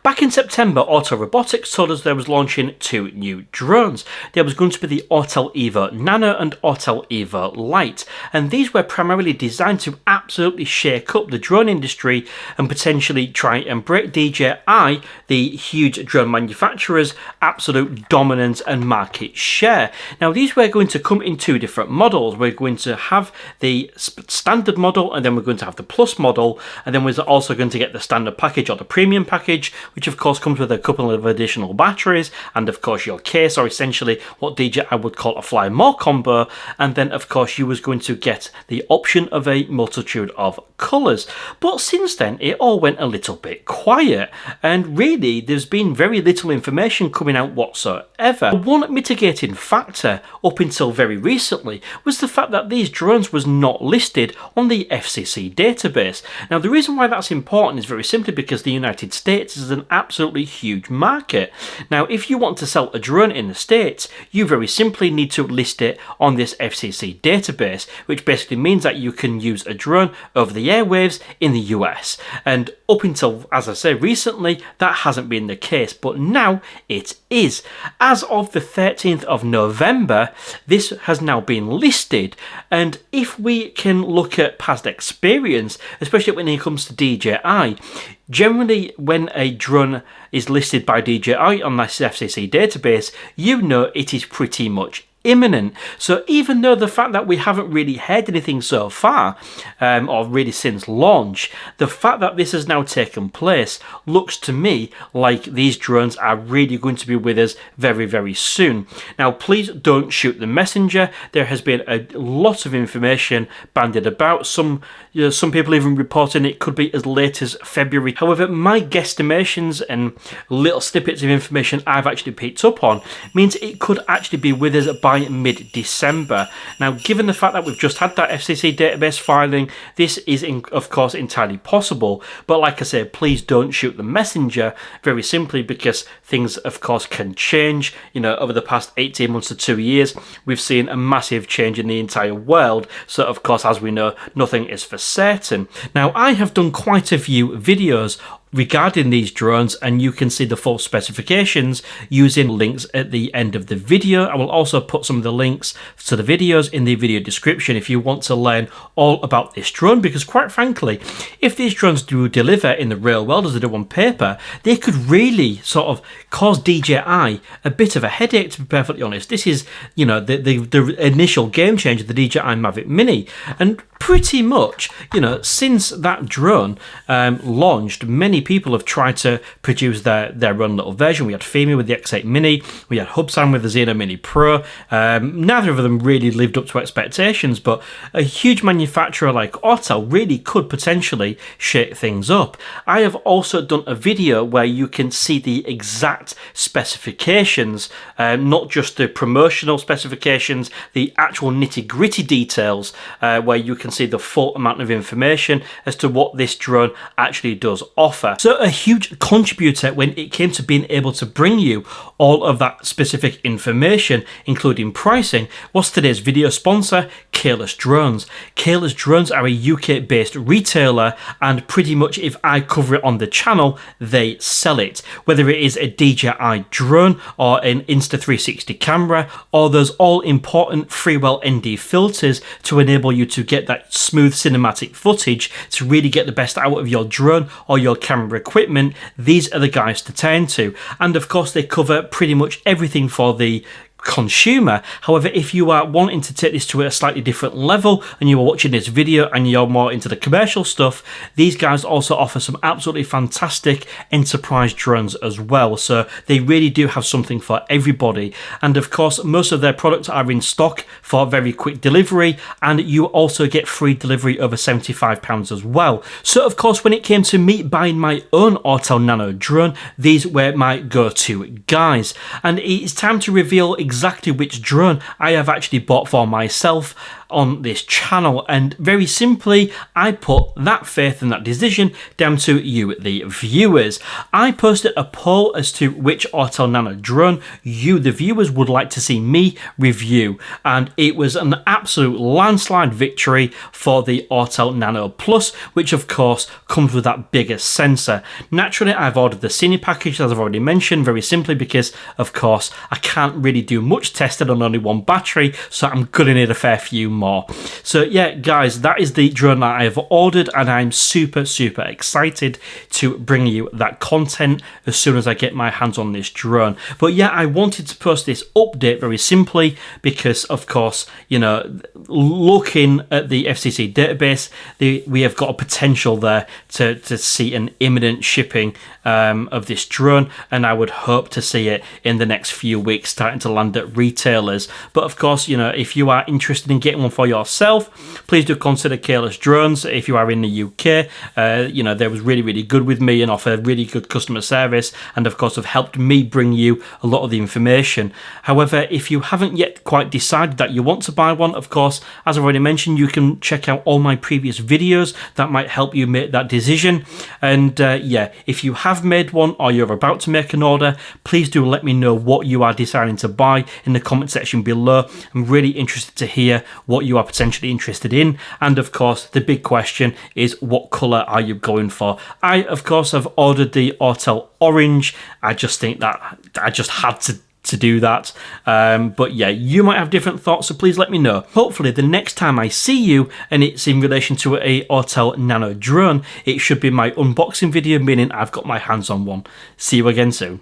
Back in September, Autel Robotics told us they was launching 2 new drones. There was going to be the Autel EVO Nano and Autel EVO Lite, and these were primarily designed to absolutely shake up the drone industry and potentially try and break DJI, the huge drone manufacturer's, absolute dominance and market share. Now, these were going to come in 2 different models. We're going to have the standard model, and then we're going to have the plus model, and then we're also going to get the standard package or the premium package, which of course comes with a couple of additional batteries and of course your case, or essentially what DJI would call a fly more combo. And then of course you was going to get the option of a multitude of colours. But since then it all went a little bit quiet, and really there's been very little information coming out whatsoever. One mitigating factor up until very recently was the fact that these drones was not listed on the FCC database. Now, the reason why that's important is very simply because the United States is an absolutely huge market. Now, if you want to sell a drone in the States, you very simply need to list it on this FCC database, which basically means that you can use a drone over the airwaves in the US. And up until, as I say, recently, that hasn't been the case, but now it is. As of the 13th of November, this has now been listed, and if we can look at past experience, especially when it comes to DJI, generally when a drone is listed by DJI on this FCC database, you know it is pretty much imminent. So even though the fact that we haven't really heard anything so far, or really since launch, the fact that this has now taken place looks to me like these drones are really going to be with us very, very soon. Now, please don't shoot the messenger. There has been a lot of information bandied about. Some people even reporting it could be as late as February. However, my guesstimations and little snippets of information I've actually picked up on means it could actually be with us by mid-December. Now, given the fact that we've just had that FCC database filing, this is of course entirely possible, but like I say, please don't shoot the messenger, very simply because things of course can change. You know, over the past 18 months to 2 years, we've seen a massive change in the entire world, so of course, as we know, nothing is for certain. Now, I have done quite a few videos regarding these drones, and you can see the full specifications using links at the end of the video. I will also put some of the links to the videos in the video description if you want to learn all about this drone, because quite frankly, if these drones do deliver in the real world as they do on paper, they could really sort of cause DJI a bit of a headache, to be perfectly honest. This is, you know, the initial game changer, the DJI Mavic Mini, and pretty much, you know, since that drone launched, many people have tried to produce their own little version. We had Fimi with the X8 Mini, we had Hubsan with the Xeno Mini Pro. Neither of them really lived up to expectations, but a huge manufacturer like Autel really could potentially shake things up. I have also done a video where you can see the exact specifications, not just the promotional specifications, the actual nitty-gritty details, where you can see the full amount of information as to what this drone actually does offer. So a huge contributor when it came to being able to bring you all of that specific information, including pricing, was today's video sponsor, Keyless Drones. Keyless Drones are a UK based retailer, and pretty much if I cover it on the channel, they sell it. Whether it is a DJI drone or an Insta360 camera, or those all important Freewell ND filters to enable you to get that smooth cinematic footage to really get the best out of your drone or your camera equipment, these are the guys to turn to. And of course, they cover pretty much everything for the consumer. However, if you are wanting to take this to a slightly different level and you are watching this video and you're more into the commercial stuff, these guys also offer some absolutely fantastic enterprise drones as well. So they really do have something for everybody. And of course, most of their products are in stock for very quick delivery, and you also get free delivery over £75 as well. So of course, when it came to me buying my own Autel Nano drone, these were my go-to guys. And it's time to reveal exactly exactly which drone I have actually bought for myself on this channel, and very simply I put that faith and that decision down to you, the viewers. I posted a poll as to which Autel Nano drone you, the viewers, would like to see me review, and it was an absolute landslide victory for the Autel Nano Plus, which of course comes with that bigger sensor. Naturally, I've ordered the Cine package, as I've already mentioned, very simply because of course I can't really do much testing on only one battery, so I'm gonna need a fair few more. So yeah, guys, that is the drone that I have ordered, and I'm super excited to bring you that content as soon as I get my hands on this drone. But yeah, I wanted to post this update very simply because of course, you know, looking at the FCC database, we have got a potential there to see an imminent shipping of this drone, and I would hope to see it in the next few weeks starting to land at retailers. But of course, you know, if you are interested in getting one for yourself, please do consider Careless Drones. If you are in the UK, you know, they was really good with me and offer really good customer service, and of course have helped me bring you a lot of the information. However, if you haven't yet quite decided that you want to buy one, of course, as I've already mentioned, you can check out all my previous videos that might help you make that decision. And yeah, if you have made one or you're about to make an order, please do let me know what you are deciding to buy in the comment section below. I'm really interested to hear what you are potentially interested in, and of course the big question is, what color are you going for? I of course have ordered the Autel Orange. I just think that I just had to do that, but yeah, you might have different thoughts, so please let me know. Hopefully the next time I see you and it's in relation to a Autel Nano drone, it should be my unboxing video, meaning I've got my hands on one. See you again soon.